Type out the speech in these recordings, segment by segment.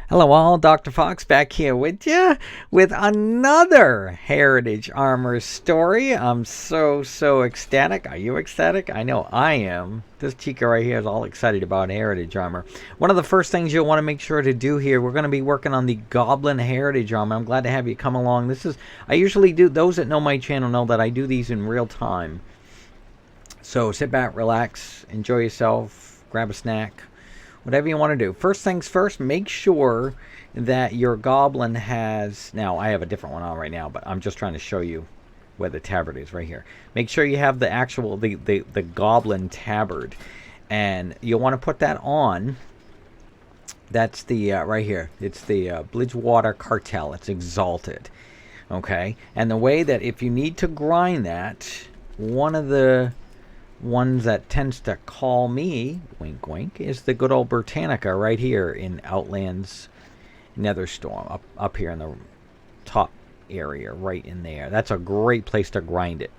Hello all, Dr. Fox back here with you with another Heritage Armor story. I'm so ecstatic. Are you ecstatic? I know I am. This chica right here is all excited about Heritage Armor. One of the first things you'll want to make sure to do here, we're going to be working on the Goblin Heritage Armor. I'm glad to have you come along. I usually do, those that know my channel know that I do these in real time. So sit back, relax, enjoy yourself, grab a snack. Whatever you want to do. First things first, make sure that your goblin has... Now, I have a different one on right now, but I'm just trying to show you where the tabard is right here. Make sure you have the actual, the goblin tabard. And you'll want to put that on. That's the, right here. It's the Bridgewater Cartel. It's exalted. Okay? And the way that if you need to grind that, one of the ones that tends to call me, wink wink, is the good old Britannica right here in Outlands Netherstorm, up here in the top area, right in there. That's a great place to grind it.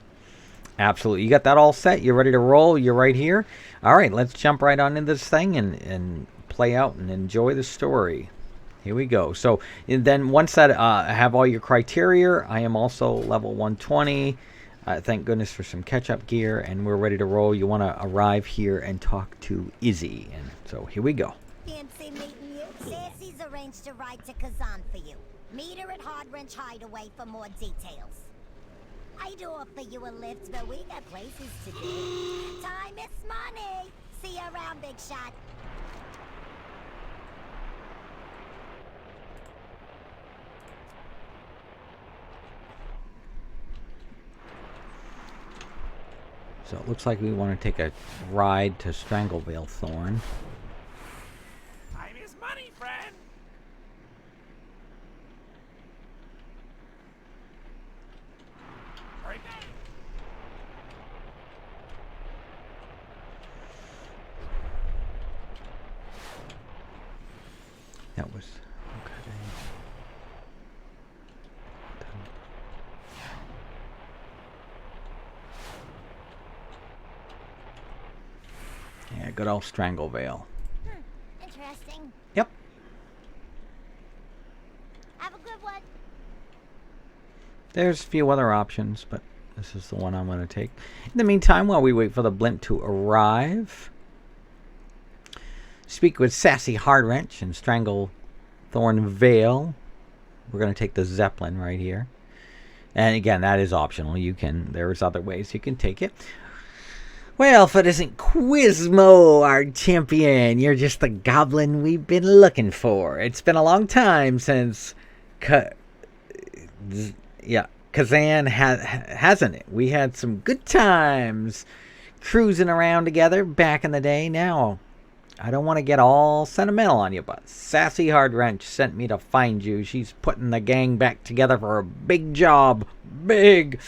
Absolutely. You got that all set? You're ready to roll? You're right here? Alright, let's jump right on into this thing and play out and enjoy the story. Here we go. So, and then once that have all your criteria, I am also level 120. Thank goodness for some catch-up gear, and we're ready to roll. You want to arrive here and talk to Izzy, and so here we go. Fancy meeting you. Sassy's arranged to ride to Kazan for you. Meet her at Hard Wrench Hideaway for more details. I'd offer you a lift, but we got places to do. Time is money. See you around, big shot. So it looks like we want to take a ride to Stranglevale Thorn. Time is money, friend. Right there. That was okay. Yeah, good old Stranglevale. Interesting. Yep. Have a good one. There's a few other options, but this is the one I'm going to take. In the meantime, while we wait for the blimp to arrive, speak with Sassy Hardwrench and Stranglethorn Vale. We're going to take the Zeppelin right here. And again, that is optional. There's other ways you can take it. Well, if it isn't Quizmo, our champion, you're just the goblin we've been looking for. It's been a long time since Kazan hasn't it? We had some good times cruising around together back in the day. Now, I don't want to get all sentimental on you, but Sassy Hardwrench sent me to find you. She's putting the gang back together for a big job. Big.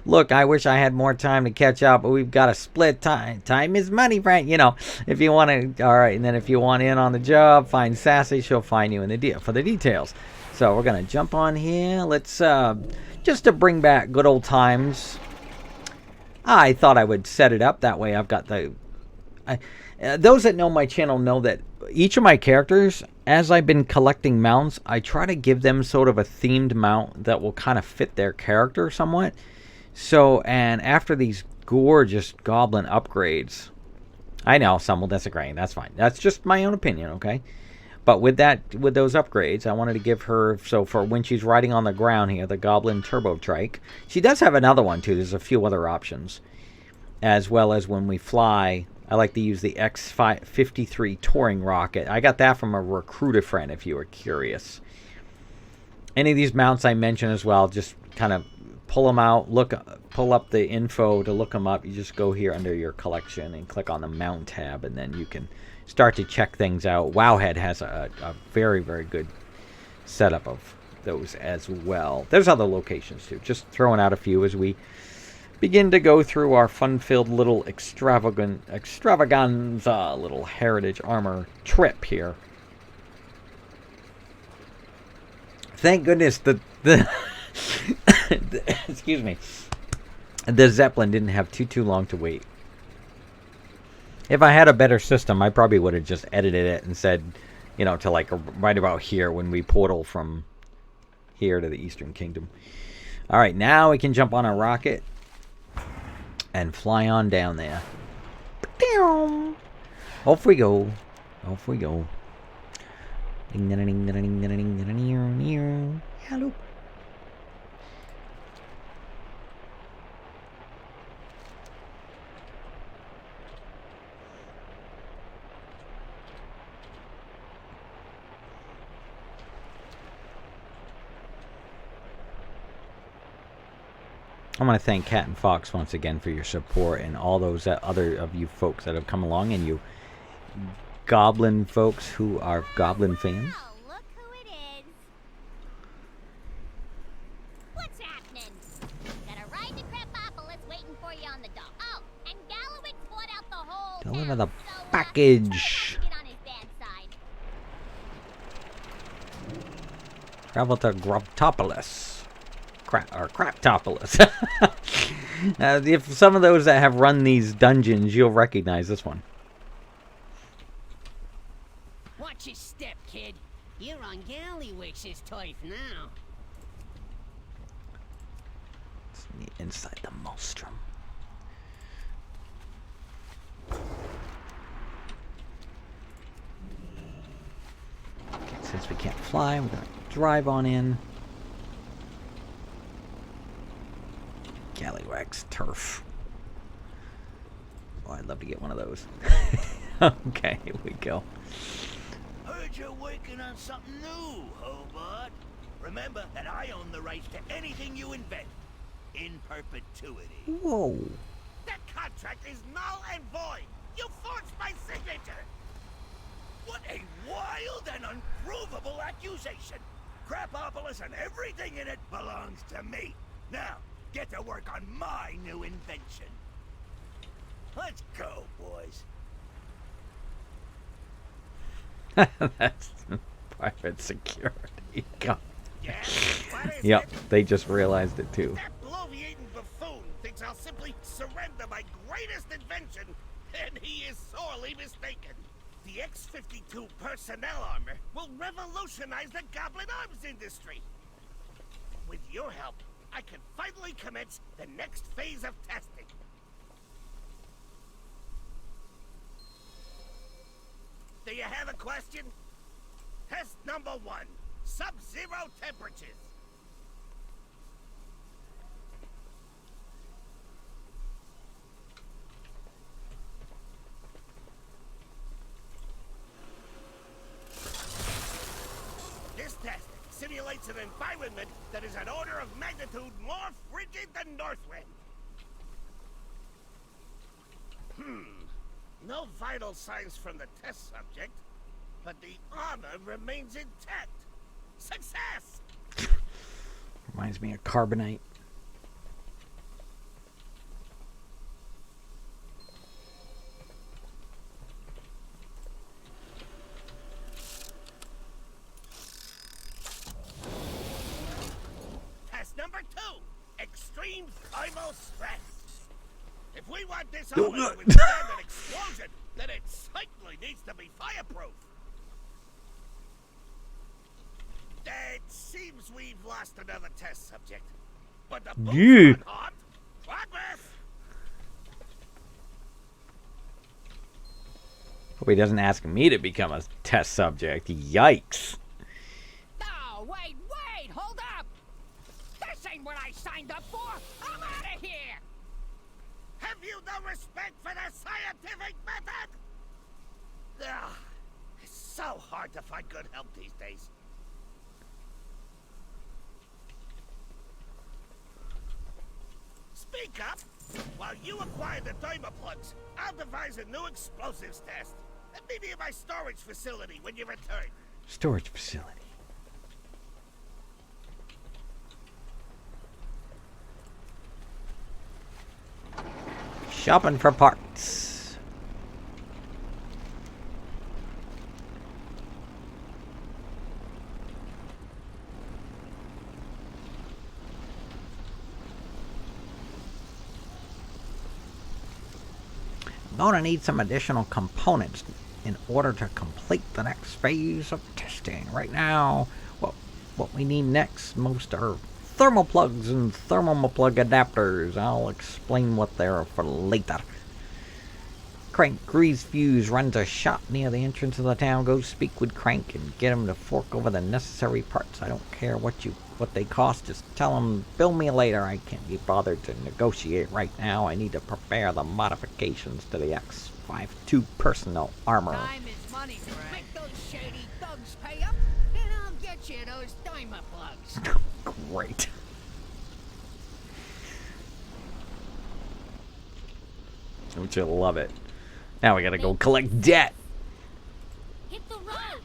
Look, I wish I had more time to catch up, but we've got to split time. Time is money, Frank. You know, if you want to, all right, and then if you want in on the job, find Sassy. She'll find you in the for the details. So we're going to jump on here. Let's, just to bring back good old times, I thought I would set it up. That way I've got the... those that know my channel know that each of my characters, as I've been collecting mounts, I try to give them sort of a themed mount that will kind of fit their character somewhat. So, and after these gorgeous goblin upgrades, I know some will disagree. That's fine. That's just my own opinion, okay? But with those upgrades, I wanted to give her, so for when she's riding on the ground here, the Goblin Turbo Trike. She does have another one too. There's a few other options. As well as when we fly, I like to use the X53 touring rocket. I got that from a recruiter friend, if you were curious. Any of these mounts I mention as well, just kind of pull them out, pull up the info to look them up. You just go here under your collection and click on the mount tab, and then you can start to check things out. Wowhead has a very, very good setup of those as well. There's other locations too. Just throwing out a few as we begin to go through our fun-filled little extravaganza little Heritage Armor trip here. Thank goodness the excuse me, the Zeppelin didn't have too long to wait. If I had a better system, I probably would have just edited it and said, you know, to like right about here when we portal from here to the Eastern Kingdom. All right, now we can jump on a rocket and fly on down there. Off we go. Off we go. Hello. I want to thank Cat and Fox once again for your support, and all those other of you folks that have come along, and you Goblin folks who are Goblin fans. Oh, look who it is. What's happening? Got a ride to Crepopolis waiting for you on the dock. Oh, and Gallowix bought out the whole Deliver town, the so, package. get on his bad side. Travel to Grubtopolis. Craptopolis. If some of those that have run these dungeons, you'll recognize this one. Watch your step, kid. You're on Gallywix's turf now. It's inside the Maelstrom. Since we can't fly, we're going to drive on in. Gallywix turf. Oh, I'd love to get one of those. Okay, here we go. Heard you're working on something new, Hobart. Remember that I own the rights to anything you invent. In perpetuity. Whoa. That contract is null and void. You forged my signature. What a wild and unprovable accusation. Crapopolis and everything in it belongs to me. Now, get to work on my new invention. Let's go, boys. That's private security. God. Yeah? What is Yep, it? they just realized it too. That bloviating buffoon thinks I'll simply surrender my greatest invention, and he is sorely mistaken. The X-52 personnel armor will revolutionize the Goblin arms industry. With your help, I can finally commence the next phase of testing. Do you have a question? Test number 1. Sub-zero temperatures. This test simulates an environment that is an order of magnitude more frigid than Northwind. No vital signs from the test subject, but the armor remains intact. Success! Reminds me of Carbonite. Test number 2. Extreme thermal stress. If we want this armor to withstand an explosion, then it certainly needs to be fireproof. It seems we've lost another test subject. But the boots Yeah. aren't hot. Progress! Hope he doesn't ask me to become a test subject. Yikes. No, wait, hold up! This ain't what I signed up for! I'm out of here! Have you no respect for the scientific method? Ugh, it's so hard to find good help these days. Speak up! While you acquire the thermoplugs, I'll devise a new explosives test. And meet me at my storage facility when you return. Storage facility. Shopping for parts. I'm gonna need some additional components in order to complete the next phase of testing. Right now, what we need next most are thermal plugs and thermal plug adapters. I'll explain what they are for later. Crank grease fuse runs a shop near the entrance of the town. Go speak with Crank and get him to fork over the necessary parts. I don't care what they cost. Just tell him, bill me later. I can't be bothered to negotiate right now. I need to prepare the modifications to the X52 personal armor. Time is money, Frank. Make those shady thugs pay up, and I'll get you those diamond plugs. Great. Don't you love it? Now we gotta go collect debt. Hit the road!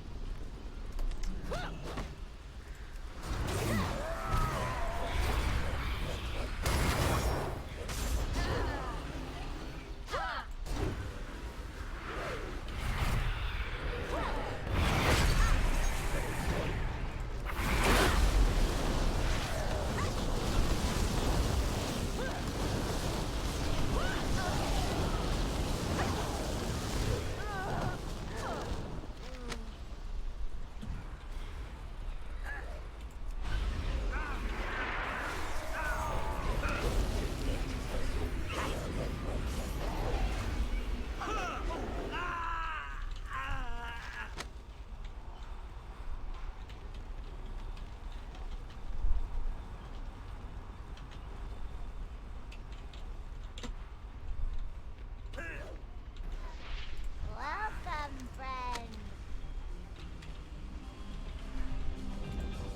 Welcome, friend.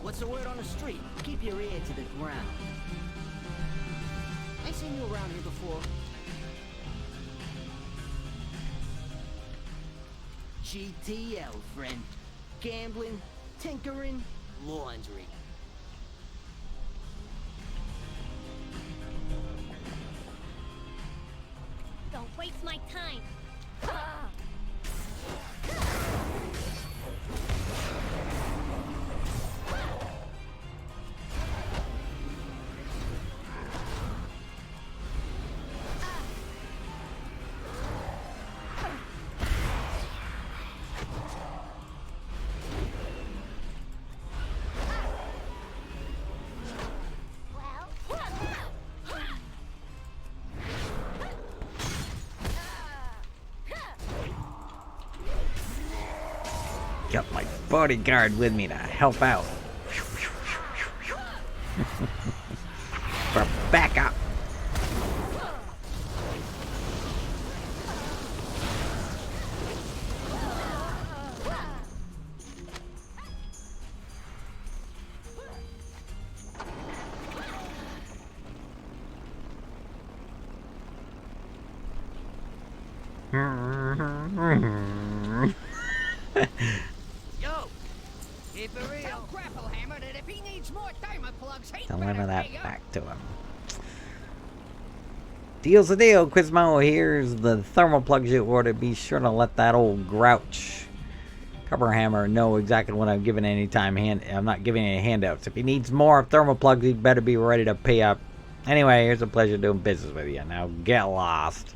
What's the word on the street? Keep your ear to the ground. I seen you around here before. GTL, friend. Gambling, tinkering, laundry. Don't waste my time. Got my bodyguard with me to help out. For backup. Yo, keep it real. Tell Grapple Hammer that if he needs more diamond plugs, he Deliver better that pay up. back to him. Deal's a deal, Quizmo. Here's the thermal plugs you ordered. Be sure to let that old grouch Cover Hammer know exactly what I'm giving any time. I'm not giving any handouts. If he needs more thermal plugs, he'd better be ready to pay up. Anyway, here's a pleasure doing business with you. Now get lost.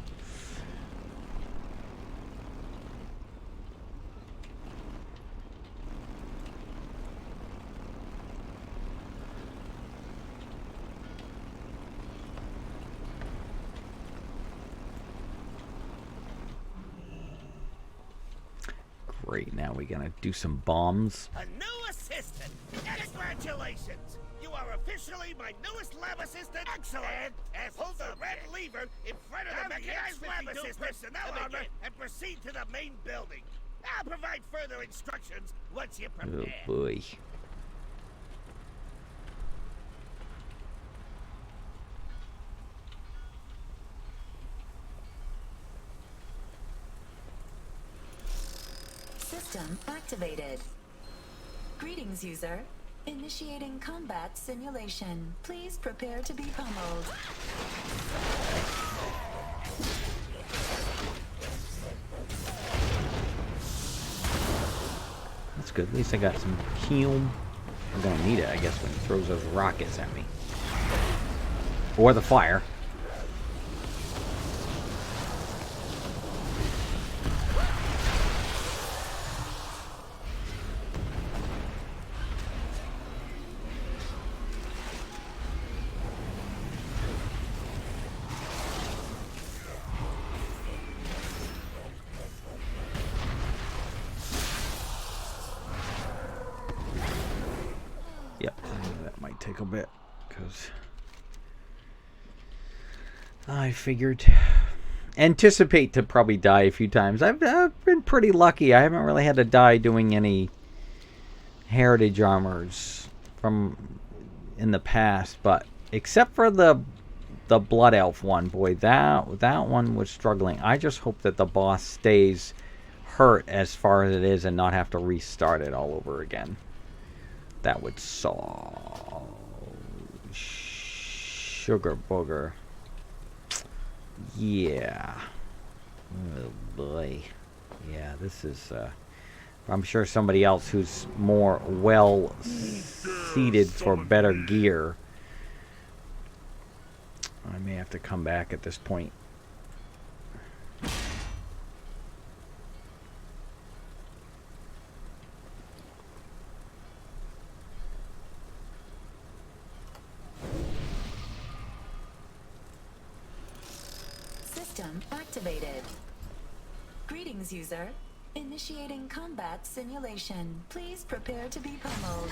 Great, now we're gonna do some bombs. A new assistant! Congratulations! You are officially my newest lab assistant. Excellent! And hold the red lever in front of the mechanized lab assistant and proceed to the main building. I'll provide further instructions once you're Oh prepared. boy. System activated. Greetings, user. Initiating combat simulation. Please prepare to be pummeled. That's good. At least I got some helium. I'm gonna need it, I guess, when he throws those rockets at me. Or the fire. Yep, that might take a bit, because I figured anticipate to probably die a few times. I've been pretty lucky. I haven't really had to die doing any heritage armors from in the past, but except for the blood elf one, boy, that one was struggling. I just hope that the boss stays hurt as far as it is and not have to restart it all over again. That would solve. Sugar booger. Yeah. Oh boy. Yeah, this is I'm sure somebody else who's more well seated for better gear. I may have to come back at this point. System activated. Greetings, user. Initiating combat simulation. Please prepare to be pummeled.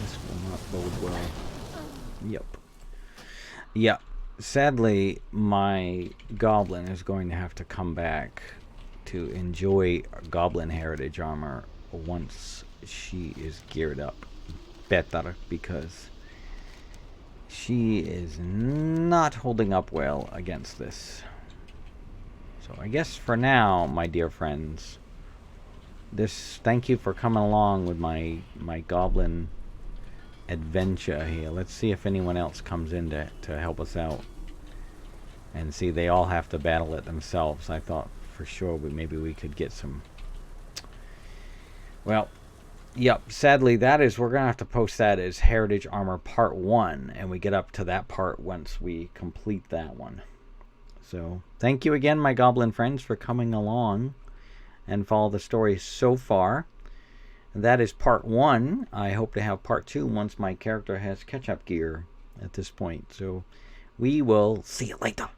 This will not bode well. Yep. Yep. Sadly, my goblin is going to have to come back to enjoy Goblin Heritage Armor once she is geared up better, because she is not holding up well against this. So I guess for now, my dear friends, thank you for coming along with my goblin adventure here. Let's see if anyone else comes in to help us out. And see, they all have to battle it themselves. I thought for sure maybe we could get some. Well, yep, sadly we're gonna have to post that as Heritage Armor Part 1, and we get up to that part once we complete that one. So thank you again, my goblin friends, for coming along and follow the story so far. That is part 1. I hope to have part 2 once my character has catch-up gear at this point. So we will see you later.